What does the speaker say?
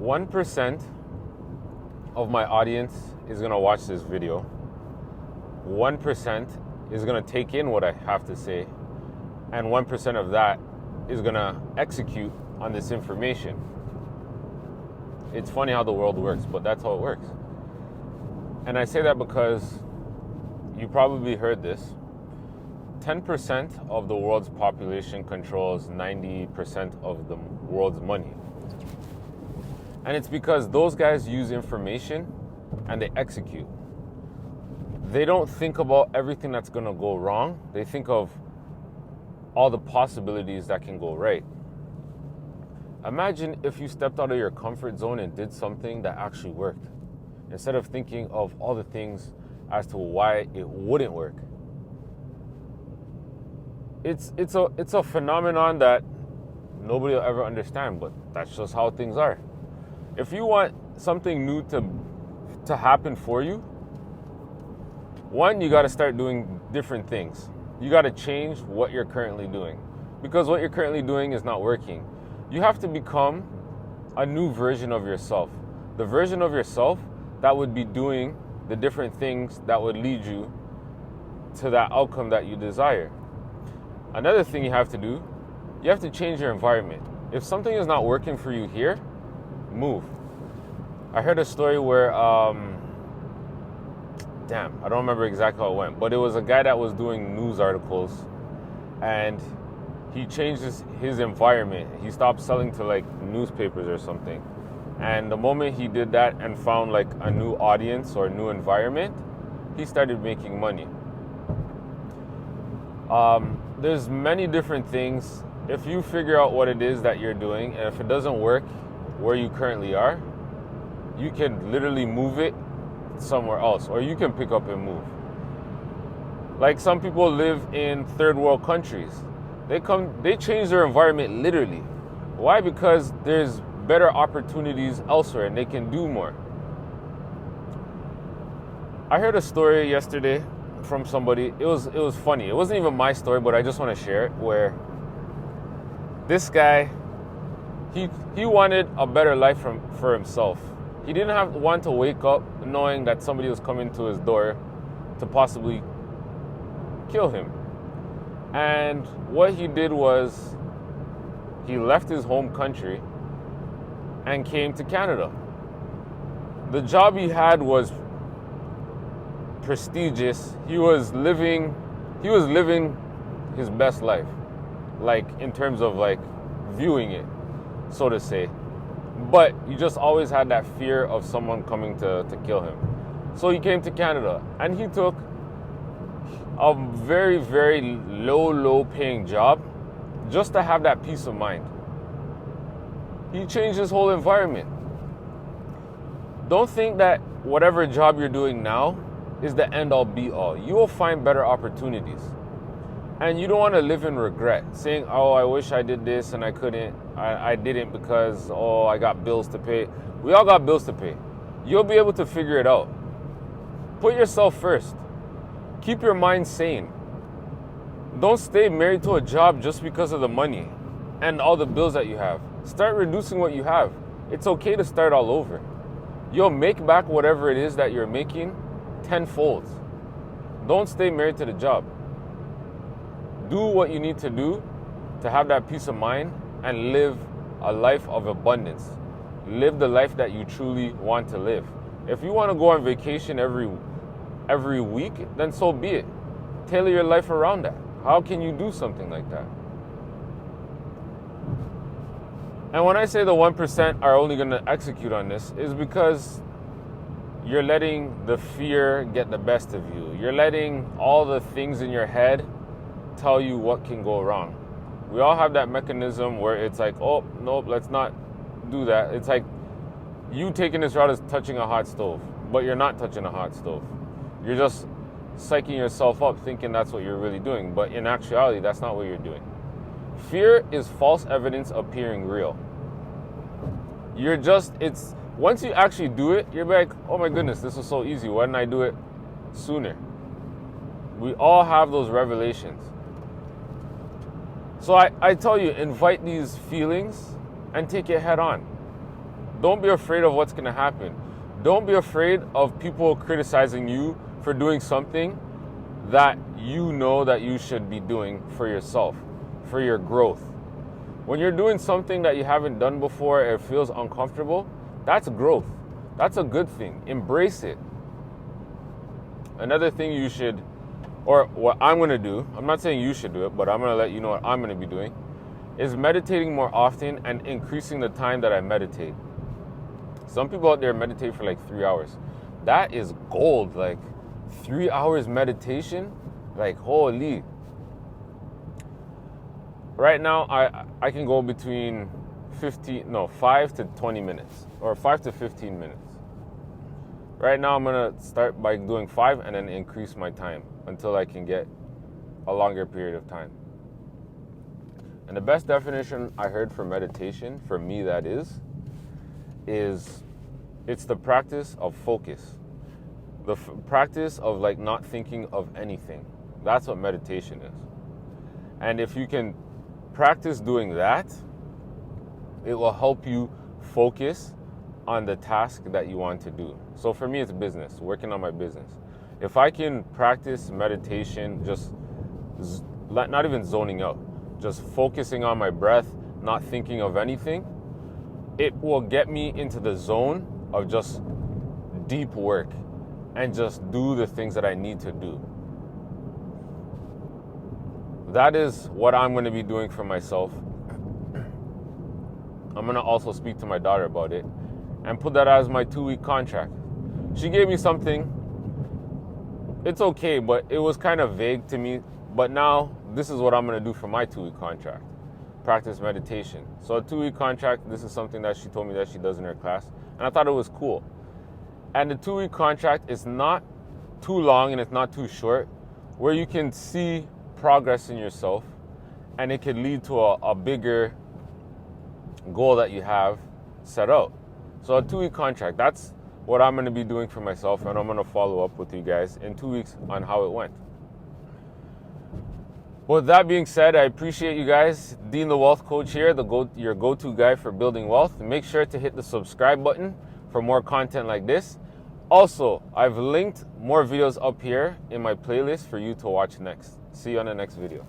1% of my audience is going to watch this video. 1% is going to take in what I have to say. And 1% of that is going to execute on this information. It's funny how the world works, but that's how it works. And I say that because you probably heard this. 10% of the world's population controls 90% of the world's money. And it's because those guys use information and they execute. They don't think about everything that's going to go wrong. They think of all the possibilities that can go right. Imagine if you stepped out of your comfort zone and did something that actually worked, instead of thinking of all the things as to why it wouldn't work. It's a phenomenon that nobody will ever understand, but that's just how things are. If you want something new to happen for you, one, you got to start doing different things. You got to change what you're currently doing, because what you're currently doing is not working. You have to become a new version of yourself. The version of yourself that would be doing the different things that would lead you to that outcome that you desire. Another thing you have to do, you have to change your environment. If something is not working for you here, move. I heard a story where, I don't remember exactly how it went, but it was a guy that was doing news articles and he changed his environment. He stopped selling to like newspapers or something. And the moment he did that and found like a new audience or a new environment, he started making money. There's many different things. If you figure out what it is that you're doing, and if it doesn't work where you currently are, you can literally move it somewhere else, or you can pick up and move. Like some people live in third world countries. They change their environment literally. Why? Because there's better opportunities elsewhere and they can do more. I heard a story yesterday from somebody. It was funny. It wasn't even my story, but I just want to share it, where this guy, he wanted a better life for himself. He didn't want to wake up knowing that somebody was coming to his door to possibly kill him. And what he did was he left his home country and came to Canada. The job he had was prestigious. He was living his best life, like in terms of like viewing it, so to say. But he just always had that fear of someone coming to kill him. So he came to Canada and he took a very, very low paying job just to have that peace of mind. He changed his whole environment. Don't think that whatever job you're doing now is the end all be all. You will find better opportunities. And you don't want to live in regret, saying, oh, I wish I did this and I couldn't. I didn't because, oh, I got bills to pay. We all got bills to pay. You'll be able to figure it out. Put yourself first. Keep your mind sane. Don't stay married to a job just because of the money and all the bills that you have. Start reducing what you have. It's okay to start all over. You'll make back whatever it is that you're making tenfold. Don't stay married to the job. Do what you need to do to have that peace of mind and live a life of abundance. Live the life that you truly want to live. If you want to go on vacation every week, then so be it. Tailor your life around that. How can you do something like that? And when I say the 1% are only going to execute on this, is because you're letting the fear get the best of you. You're letting all the things in your head tell you what can go wrong. We all have that mechanism where it's like, oh, nope, let's not do that. It's like you taking this route is touching a hot stove, but you're not touching a hot stove. You're just psyching yourself up thinking that's what you're really doing, but in actuality, that's not what you're doing. Fear is false evidence appearing real. Once you actually do it, you're like, oh my goodness, this was so easy. Why didn't I do it sooner? We all have those revelations. So I tell you, invite these feelings and take it head on. Don't be afraid of what's going to happen. Don't be afraid of people criticizing you for doing something that you know that you should be doing for yourself, for your growth. When you're doing something that you haven't done before, it feels uncomfortable, that's growth. That's a good thing. Embrace it. Another thing you should, or what I'm going to do, I'm not saying you should do it, but I'm going to let you know what I'm going to be doing, is meditating more often and increasing the time that I meditate. Some people out there meditate for like 3 hours. That is gold. Like 3 hours meditation, like holy. Right now, I can go between 5 to 20 minutes or 5 to 15 minutes. Right now, I'm going to start by doing 5 and then increase my time until I can get a longer period of time. And the best definition I heard for meditation, for me that is it's the practice of focus. The practice of like not thinking of anything. That's what meditation is. And if you can practice doing that, it will help you focus on the task that you want to do. So for me, it's business, working on my business. If I can practice meditation, just not even zoning out, just focusing on my breath, not thinking of anything, it will get me into the zone of just deep work and just do the things that I need to do. That is what I'm going to be doing for myself. I'm going to also speak to my daughter about it and put that as my 2-week contract. She gave me something. It's okay, but it was kind of vague to me. But now, this is what I'm going to do for my 2-week contract. Practice meditation. So a 2-week contract, this is something that she told me that she does in her class. And I thought it was cool. And the 2-week contract is not too long and it's not too short, where you can see progress in yourself and it could lead to a bigger goal that you have set out. So a 2-week contract, that's what I'm going to be doing for myself, and I'm going to follow up with you guys in 2 weeks on how it went. With that being said, I appreciate you guys. Dean the Wealth Coach here, your go-to guy for building wealth. Make sure to hit the subscribe button for more content like this. Also, I've linked more videos up here in my playlist for you to watch next. See you on the next video.